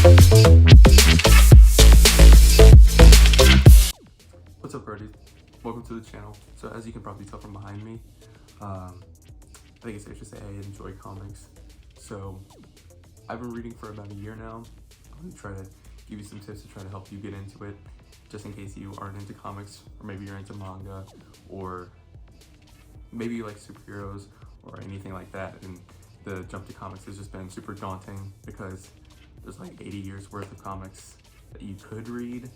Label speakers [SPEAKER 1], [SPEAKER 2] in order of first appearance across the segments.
[SPEAKER 1] What's up, Brody? Welcome to the channel. So as you can probably tell from behind me, I think it's safe to say I enjoy comics. So I've been reading for about a year now. I'm gonna try to give you some tips to try to help you get into it, just in case you aren't into comics, or maybe you're into manga, or maybe you like superheroes or anything like that, and the jump to comics has just been super daunting because there's like 80 years worth of comics that you could read.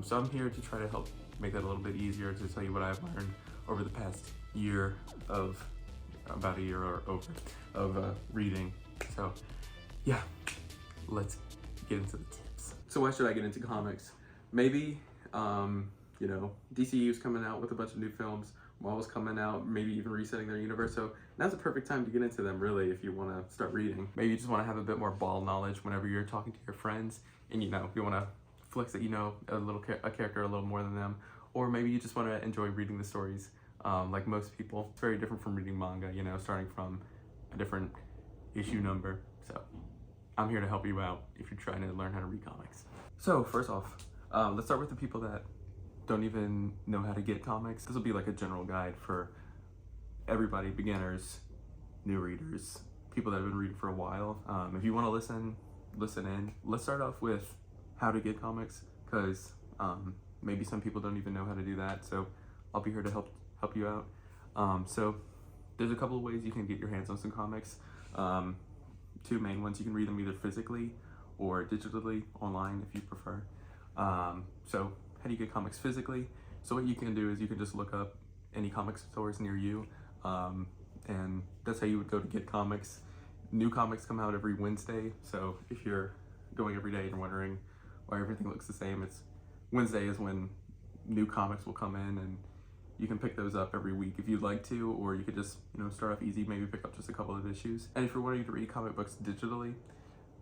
[SPEAKER 1] So I'm here to try to help make that a little bit easier, to tell you what I've learned over the past year of, about a year or over, of reading. So yeah, let's get into the tips. So why should I get into comics? Maybe, you know, DCU's coming out with a bunch of new films, Marvel's coming out, maybe even resetting their universe. So now's the perfect time to get into them, really, if you want to start reading. Maybe you just want to have a bit more ball knowledge whenever you're talking to your friends, and you know, you want to flex that you know a character a little more than them, or maybe you just want to enjoy reading the stories like most people. It's very different from reading manga, you know, starting from a different issue number. So I'm here to help you out if you're trying to learn how to read comics. So first off, let's start with the people that don't even know how to get comics. This will be like a general guide for everybody: beginners, new readers, people that have been reading for a while. If you want to listen in. Let's start off with how to get comics, because maybe some people don't even know how to do that. So I'll be here to help you out. So there's a couple of ways you can get your hands on some comics. Two main ones: you can read them either physically or digitally online if you prefer. So how do you get comics physically? So what you can do is you can just look up any comic stores near you, and that's how you would go to get comics. New comics come out every Wednesday, so if you're going every day and wondering why everything looks the same, it's Wednesday is when new comics will come in, and you can pick those up every week if you'd like to, or you could just, you know, start off easy, maybe pick up just a couple of issues. And if you're wanting to read comic books digitally,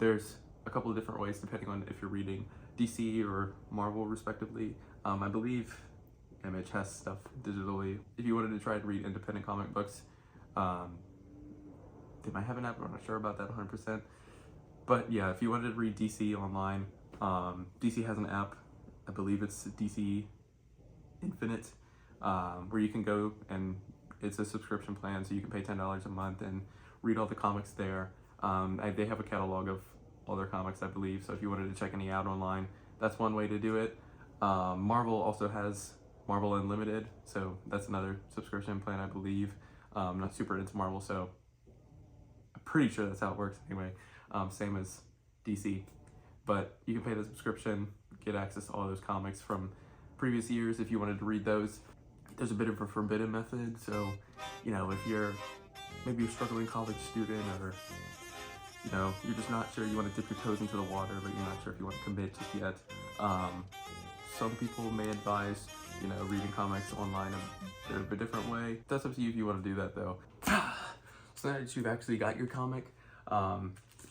[SPEAKER 1] there's a couple of different ways depending on if you're reading DC or Marvel respectively. I believe Image has stuff digitally. If you wanted to try to read independent comic books, they might have an app, I'm not sure about that 100%. But yeah, if you wanted to read DC online, DC has an app. I believe it's DC Infinite, where you can go, and it's a subscription plan, so you can pay $10 a month and read all the comics there. They have a catalog of all their comics, I believe, so if you wanted to check any out online, that's one way to do it. Marvel also has Marvel Unlimited, so that's another subscription plan, I believe. I'm not super into Marvel, so I'm pretty sure that's how it works anyway. Same as DC, but you can pay the subscription, get access to all those comics from previous years if you wanted to read those. There's a bit of a forbidden method, so you know, if you're maybe a struggling college student, or you know, you're just not sure, you want to dip your toes into the water, but you're not sure if you want to commit just yet. Some people may advise, you know, reading comics online a bit of a different way. That's up to you if you want to do that, though. So now that you've actually got your comic,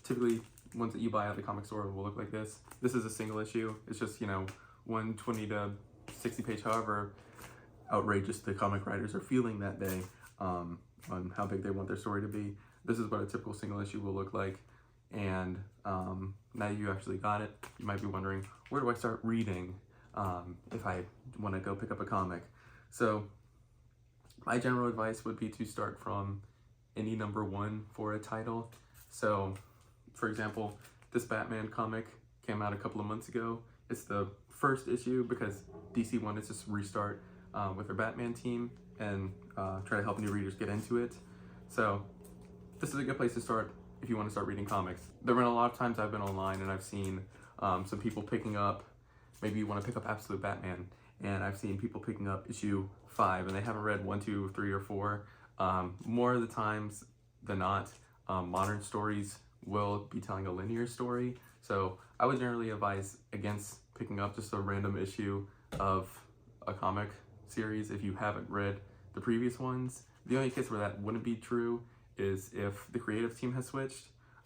[SPEAKER 1] typically ones that you buy at the comic store will look like this. This is a single issue. It's just, you know, 120 to 60 page, however outrageous the comic writers are feeling that day, on how big they want their story to be. This is what a typical single issue will look like. And now that you actually got it, you might be wondering, where do I start reading if I want to go pick up a comic? So my general advice would be to start from any number one for a title. So for example, this Batman comic came out a couple of months ago. It's the first issue because DC wanted to restart with their Batman team and try to help new readers get into it. So this is a good place to start if you want to start reading comics. There have been a lot of times I've been online and I've seen some people picking up, maybe you want to pick up Absolute Batman, and I've seen people picking up issue 5 and they haven't read 1, 2, 3, or 4. More of the times than not, modern stories will be telling a linear story. So I would generally advise against picking up just a random issue of a comic series if you haven't read the previous ones. The only case where that wouldn't be true is if the creative team has switched.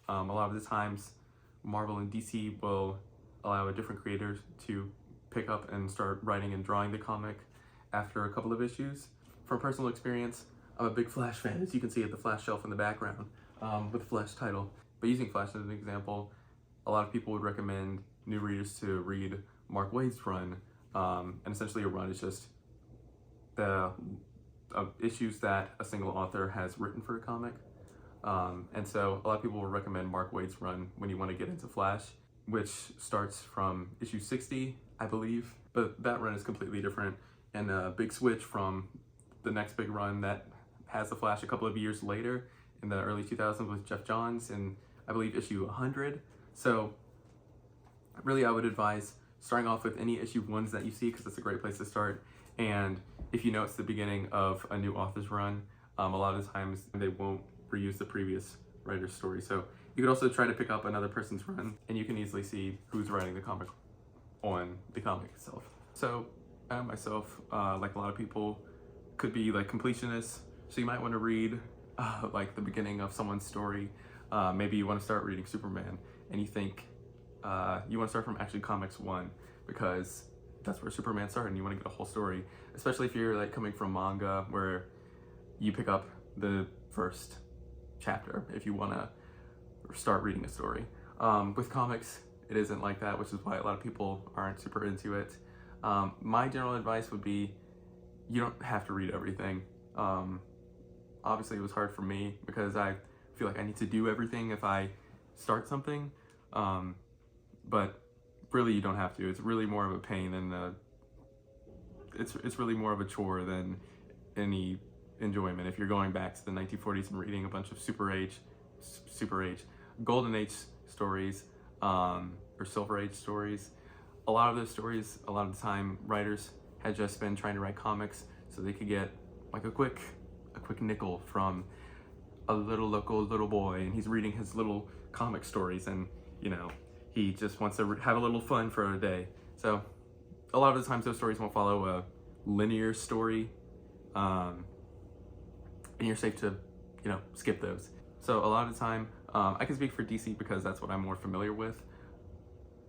[SPEAKER 1] A lot of the times Marvel and DC will allow a different creator to pick up and start writing and drawing the comic after a couple of issues. From personal experience, I'm a big Flash fan, as you can see at the Flash shelf in the background, with the Flash title. But using Flash as an example, a lot of people would recommend new readers to read Mark Waid's run, and essentially a run is just the issues that a single author has written for a comic. And so a lot of people will recommend Mark Waid's run when you want to get into Flash, which starts from issue 60, I believe. But that run is completely different and a big switch from the next big run that has the Flash a couple of years later in the early 2000s with Jeff Johns in, I believe, issue 100. So really I would advise starting off with any issue ones that you see, because it's a great place to start. And if you know it's the beginning of a new author's run, a lot of the times they won't reuse the previous writer's story. So you could also try to pick up another person's run, and you can easily see who's writing the comic on the comic itself. So I myself, like a lot of people, could be like completionists. So you might want to read like the beginning of someone's story. Maybe you want to start reading Superman, and you think you want to start from Action Comics 1 because that's where Superman started, and you want to get a whole story. Especially if you're like coming from manga, where you pick up the first chapter if you want to start reading a story. With comics, it isn't like that, which is why a lot of people aren't super into it. My general advice would be, you don't have to read everything. Obviously it was hard for me because I feel like I need to do everything if I start something, but really you don't have to. It's really more of a pain than it's really more of a chore than any enjoyment. If you're going back to the 1940s and reading a bunch of Super Age, Golden Age stories, or Silver Age stories, a lot of those stories, a lot of the time, writers had just been trying to write comics so they could get like a quick nickel from a little boy, and he's reading his little comic stories, and you know, he just wants to have a little fun for a day. So a lot of the times those stories won't follow a linear story, and you're safe to, you know, skip those. So a lot of the time, I can speak for DC because that's what I'm more familiar with.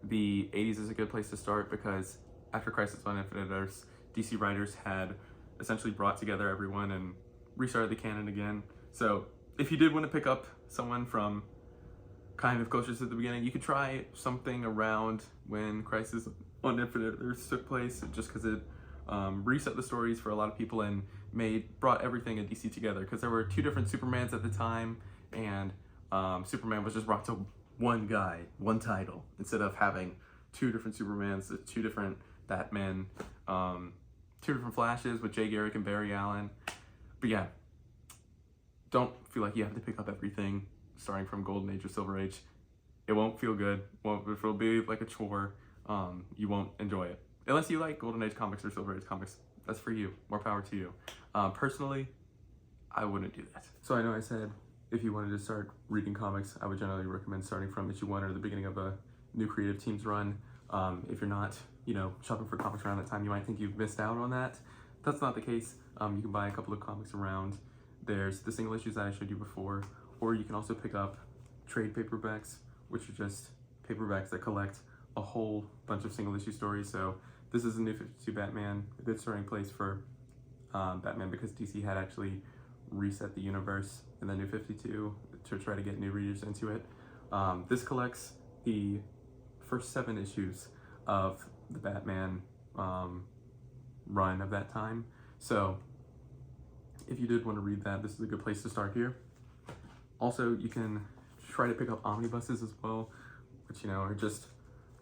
[SPEAKER 1] The 80s is a good place to start because after Crisis on Infinite Earths, DC writers had essentially brought together everyone and restarted the canon again. So if you did want to pick up someone from kind of closer to the beginning, you could try something around when Crisis on Infinite Earths took place, just because it reset the stories for a lot of people and brought everything in DC together, because there were two different Supermans at the time, and Superman was just brought to one guy, one title, instead of having two different Supermans, two different Batmen, two different Flashes with Jay Garrick and Barry Allen. But yeah, don't feel like you have to pick up everything starting from Golden Age or Silver Age. It won't feel good. It'll be like a chore. You won't enjoy it. Unless you like Golden Age comics or Silver Age comics. That's for you. More power to you. Personally, I wouldn't do that. So I know I said if you wanted to start reading comics, I would generally recommend starting from issue 1 or the beginning of a new creative team's run. If you're not, you know, shopping for comics around that time, you might think you've missed out on that. That's not the case. You can buy a couple of comics around. There's the single issues that I showed you before, or you can also pick up trade paperbacks, which are just paperbacks that collect a whole bunch of single issue stories. So this is a New 52 Batman, a good starting place for Batman, because DC had actually reset the universe in the New 52 to try to get new readers into it. This collects the first 7 issues of the Batman run of that time. So if you did want to read that, this is a good place to start here. Also, you can try to pick up omnibuses as well, which, you know, are just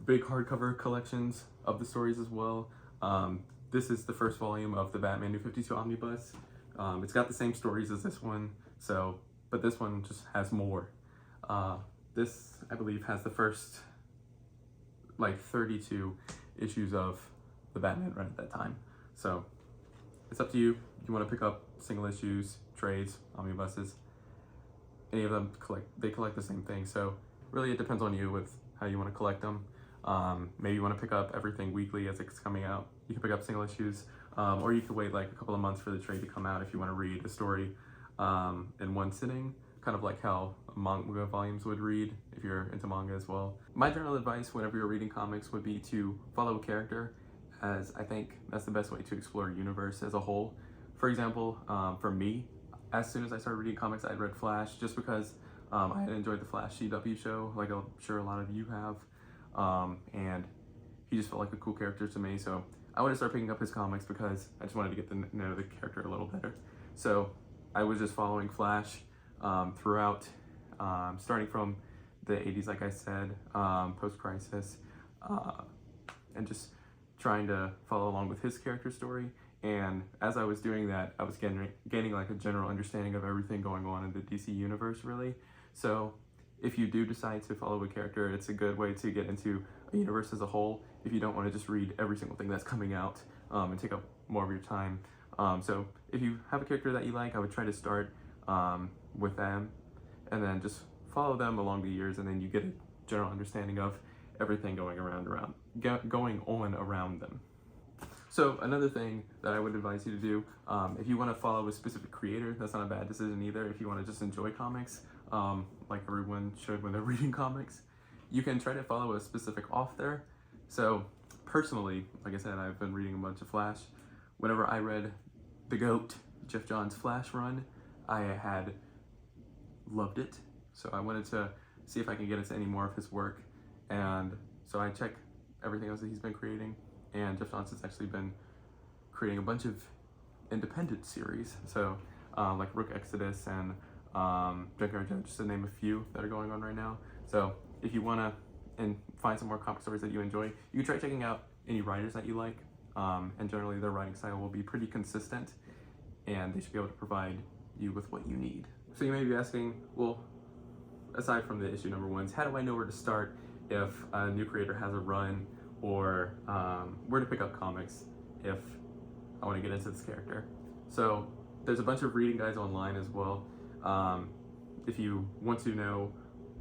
[SPEAKER 1] big hardcover collections of the stories as well. This is the first volume of the Batman New 52 Omnibus. It's got the same stories as this one, but this one just has more. This, I believe, has the first like 32 issues of the Batman run at that time. So it's up to you. You want to pick up single issues, trades, omnibuses. Any of them collect the same thing. So really it depends on you with how you want to collect them. Maybe you want to pick up everything weekly as it's coming out. You can pick up single issues, or you could wait like a couple of months for the trade to come out if you want to read a story in one sitting, kind of like how manga volumes would read if you're into manga as well. My general advice whenever you're reading comics would be to follow a character, as I think that's the best way to explore a universe as a whole. For example, for me, as soon as I started reading comics, I'd read Flash just because I had enjoyed the Flash CW show, like I'm sure a lot of you have, and he just felt like a cool character to me. So I wanted to start picking up his comics because I just wanted to get to know the character a little better. So I was just following Flash throughout, starting from the 80s, like I said, post-crisis, and just trying to follow along with his character story. And as I was doing that, I was gaining like a general understanding of everything going on in the DC universe, really. So if you do decide to follow a character, it's a good way to get into a universe as a whole if you don't want to just read every single thing that's coming out and take up more of your time. So if you have a character that you like, I would try to start with them and then just follow them along the years, and then you get a general understanding of everything going on around them. So another thing that I would advise you to do, if you want to follow a specific creator, that's not a bad decision either. If you want to just enjoy comics, like everyone should when they're reading comics, you can try to follow a specific author. So personally, like I said, I've been reading a bunch of Flash. Whenever I read the GOAT, Geoff Johns' Flash run, I had loved it. So I wanted to see if I can get into any more of his work. And so I check everything else that he's been creating. And Geoff Johns has actually been creating a bunch of independent series. So like Rook Exodus and Junkyard Joe, just to name a few that are going on right now. So if you want to find some more comic stories that you enjoy, you can try checking out any writers that you like. And generally their writing style will be pretty consistent, and they should be able to provide you with what you need. So you may be asking, well, aside from the issue number ones, how do I know where to start if a new creator has a run, or where to pick up comics if I want to get into this character? So there's a bunch of reading guides online as well. If you want to know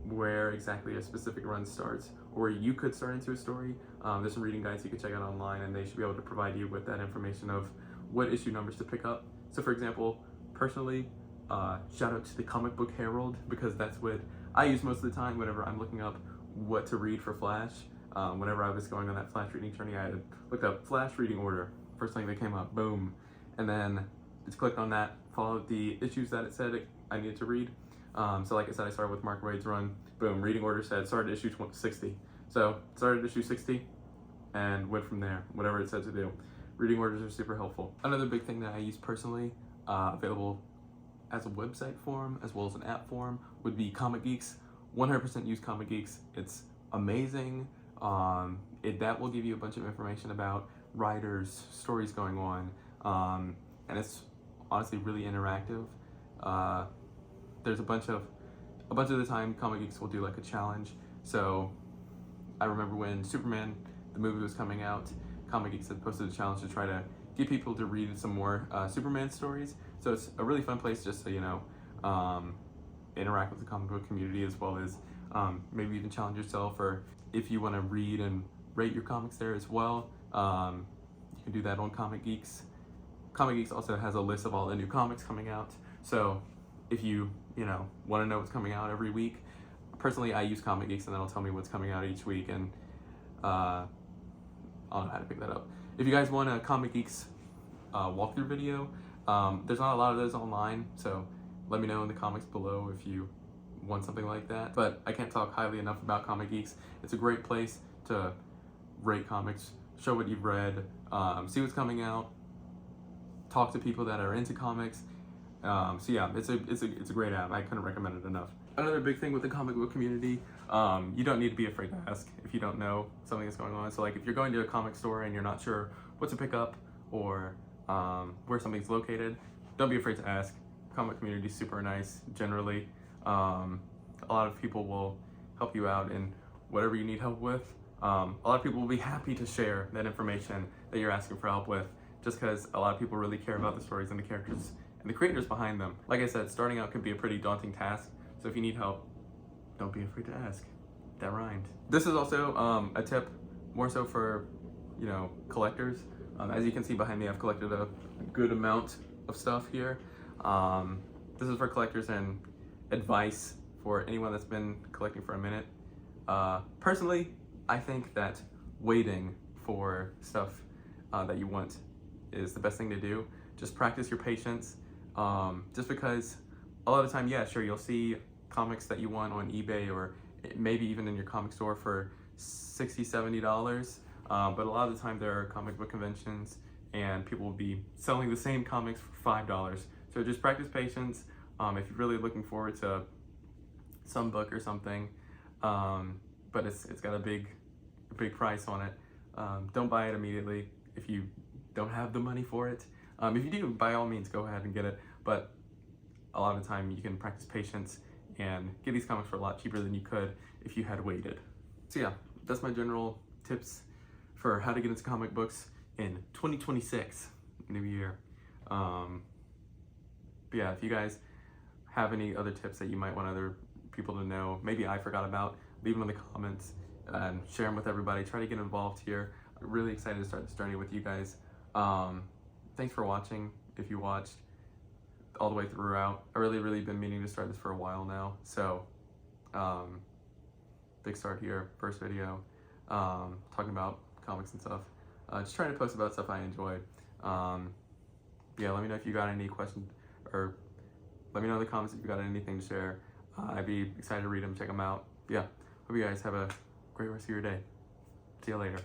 [SPEAKER 1] where exactly a specific run starts, or where you could start into a story, there's some reading guides you can check out online, and they should be able to provide you with that information of what issue numbers to pick up. So for example, personally, shout out to the Comic Book Herald, because that's what I use most of the time whenever I'm looking up what to read for Flash. Whenever I was going on that Flash reading journey, I had looked up Flash reading order, first thing that came up, boom. And then just clicked on that, followed the issues that it said I needed to read. So like I said, I started with Mark Waid's run, boom, reading order said started issue 60. So started issue 60 and went from there, whatever it said to do. Reading orders are super helpful. Another big thing that I use personally, available as a website form as well as an app form, would be Comic Geeks. 100% use Comic Geeks. It's amazing. That will give you a bunch of information about writers, stories going on, and it's honestly really interactive. There's a bunch of the time Comic Geeks will do like a challenge. So I remember when Superman, the movie, was coming out, Comic Geeks had posted a challenge to try to get people to read some more Superman stories. So it's a really fun place just to, you know, interact with the comic book community, as well as maybe even challenge yourself, or if you want to read and rate your comics there as well, you can do that on Comic Geeks. Comic Geeks also has a list of all the new comics coming out. So if you want to know what's coming out every week, personally I use Comic Geeks, and that'll tell me what's coming out each week, and I'll know how to pick that up. If you guys want a Comic Geeks walkthrough video, there's not a lot of those online, so let me know in the comments below if you want something like that. But I can't talk highly enough about Comic Geeks. It's a great place to rate comics, show what you've read, see what's coming out, talk to people that are into comics. So yeah, it's a great app. I couldn't recommend it enough. Another big thing with the comic book community, you don't need to be afraid to ask if you don't know something that's going on. So like if you're going to a comic store and you're not sure what to pick up, or where something's located, don't be afraid to ask. Comic community is super nice generally. A lot of people will help you out in whatever you need help with. A lot of people will be happy to share that information that you're asking for help with, just because a lot of people really care about the stories and the characters and the creators behind them. Like I said, starting out can be a pretty daunting task, so if you need help, don't be afraid to ask. That rhymed. This is also a tip more so for, collectors. As you can see behind me, I've collected a good amount of stuff here. This is for collectors and advice for anyone that's been collecting for a minute. Personally, I think that waiting for stuff that you want is the best thing to do. Just practice your patience. Just because a lot of the time, yeah, sure, you'll see comics that you want on eBay or maybe even in your comic store for $60, $70. But a lot of the time there are comic book conventions and people will be selling the same comics for $5. So just practice patience. If you're really looking forward to some book or something, but it's got a big price on it, don't buy it immediately if you don't have the money for it. If you do, by all means, go ahead and get it. But a lot of the time you can practice patience and get these comics for a lot cheaper than you could if you had waited. So yeah, that's my general tips for how to get into comic books in 2026, new year. But yeah, if you guys have any other tips that you might want other people to know, maybe I forgot about, leave them in the comments and share them with everybody. Try to get involved here. I'm really excited to start this journey with you guys. Thanks for watching, if you watched all the way throughout. I really been meaning to start this for a while now, so big start here, first video, talking about comics and stuff. Just trying to post about stuff I enjoy. Yeah, let me know if you got any questions, or let me know in the comments if you got anything to share. I'd be excited to read them, check them out. Yeah, hope you guys have a great rest of your day. See you later.